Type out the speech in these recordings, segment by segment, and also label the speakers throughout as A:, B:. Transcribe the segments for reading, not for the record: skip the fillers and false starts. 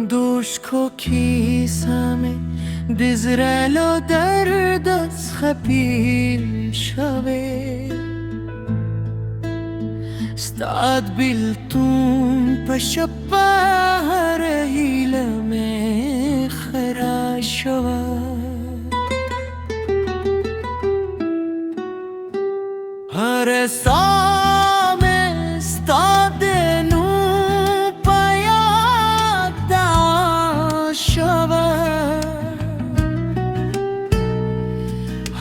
A: Duszko kisame Dizrelo derdas khapil shave Stad biltum pashappa rahila mein khara shava Har saame stadenu payada shava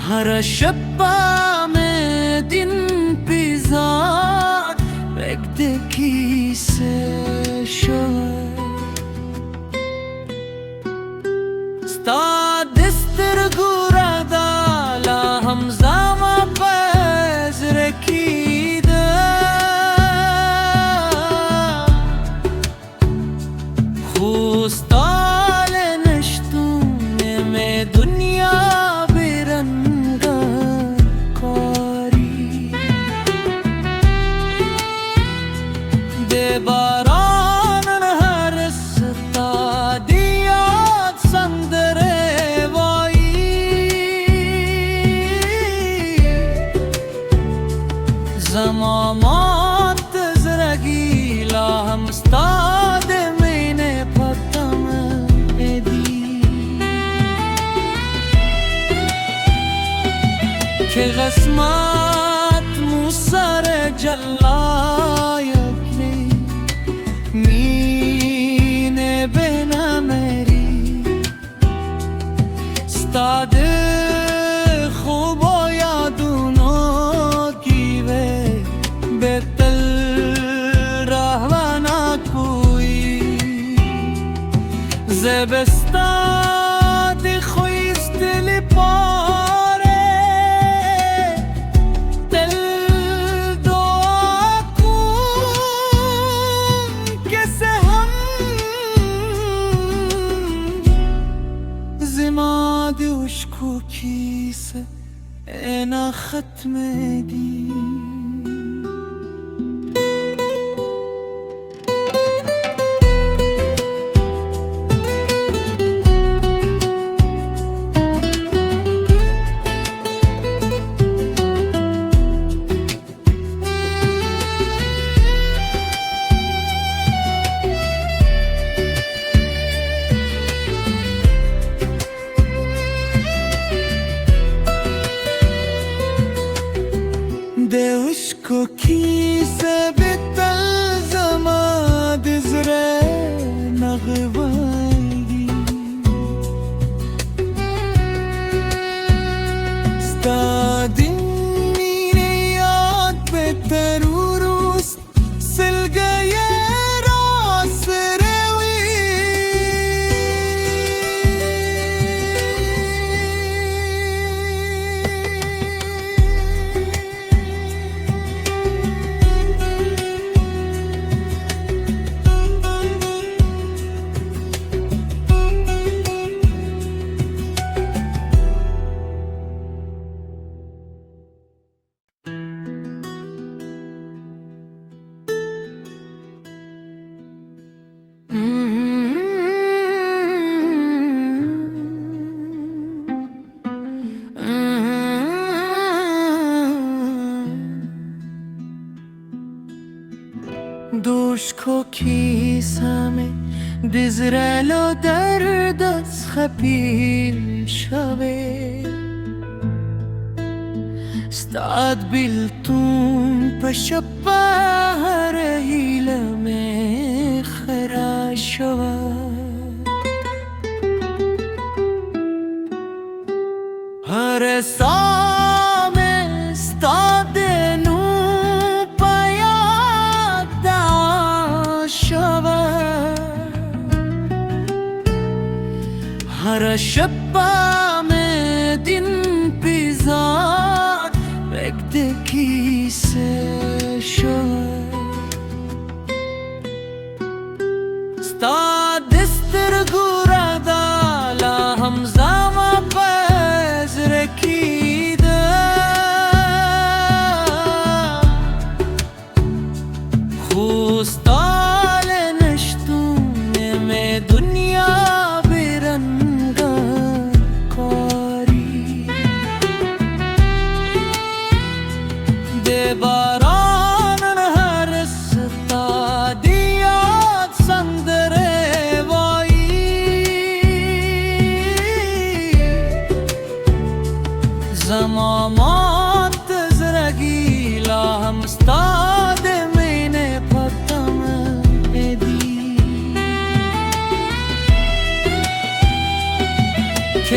A: Har shabba mein din pizad bekdeki se shava Stad istirgurada la hamzama Kida Khustal nashtum mein dunya biranga kari Devaran harsta diyat sandre vai Zamamat zragila ham stad mene patam edi Ke qismat musar jallayak ne mine bena meri stad زبستاد خویست لپاره دل دعا کن که هم زماد اشکو کیسه اینا ختم دی Deusco kise bital zamad zre naghwagi Stadin mine yaad pe tarurus sil gaye ras rewi Duszko kisame Dizrelo derdas khapil shave Stad biltum pashappa rahila mein khara shava Har saame stadenu Har shabba mein din pizad bekdeki se shava Stad istirgurada la hamzama pazrakida Khustal nashtum mein dunya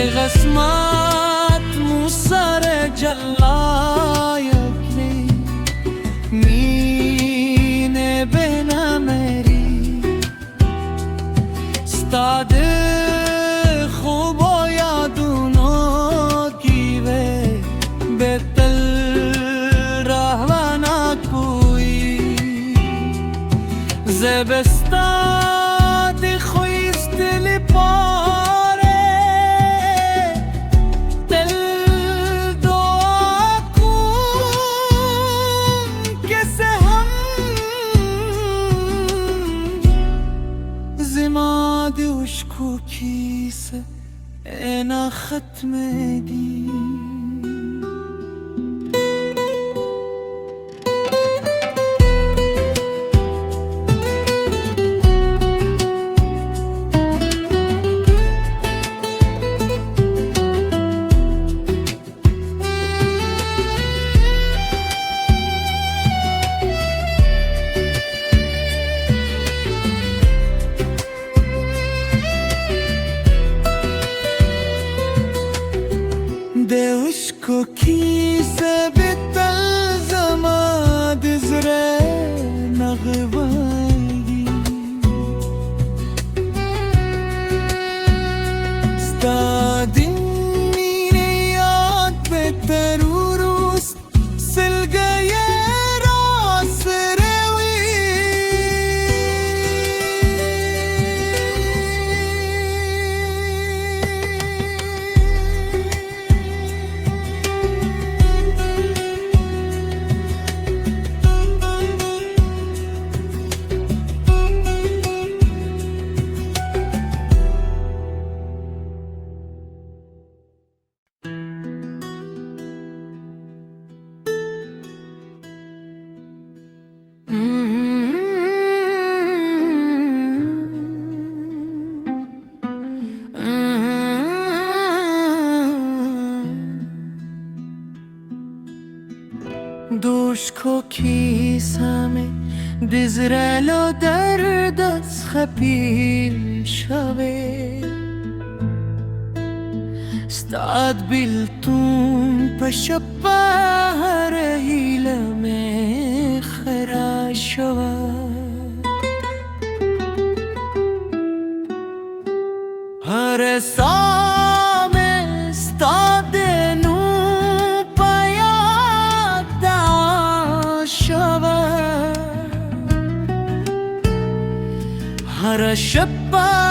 A: قسمت موسر جلایقلی مینه بنامری استاد خوب و یادونو گیوه بتل رهوانا کوی زبستاد خویست دل پاره دل دعا کن که هم زماد اشکو کیسه اینا ختم دی Deusco kise bitel zaman dizre nagvaygi stadin mine yaad beter urust sil gaye rasrewi دوشکو کیسمه دزرلو درد از خپیر شوه استاد بیلتون پشپا رهیلم خراشوه هر سام استاد نو پیاد شوه هر شپا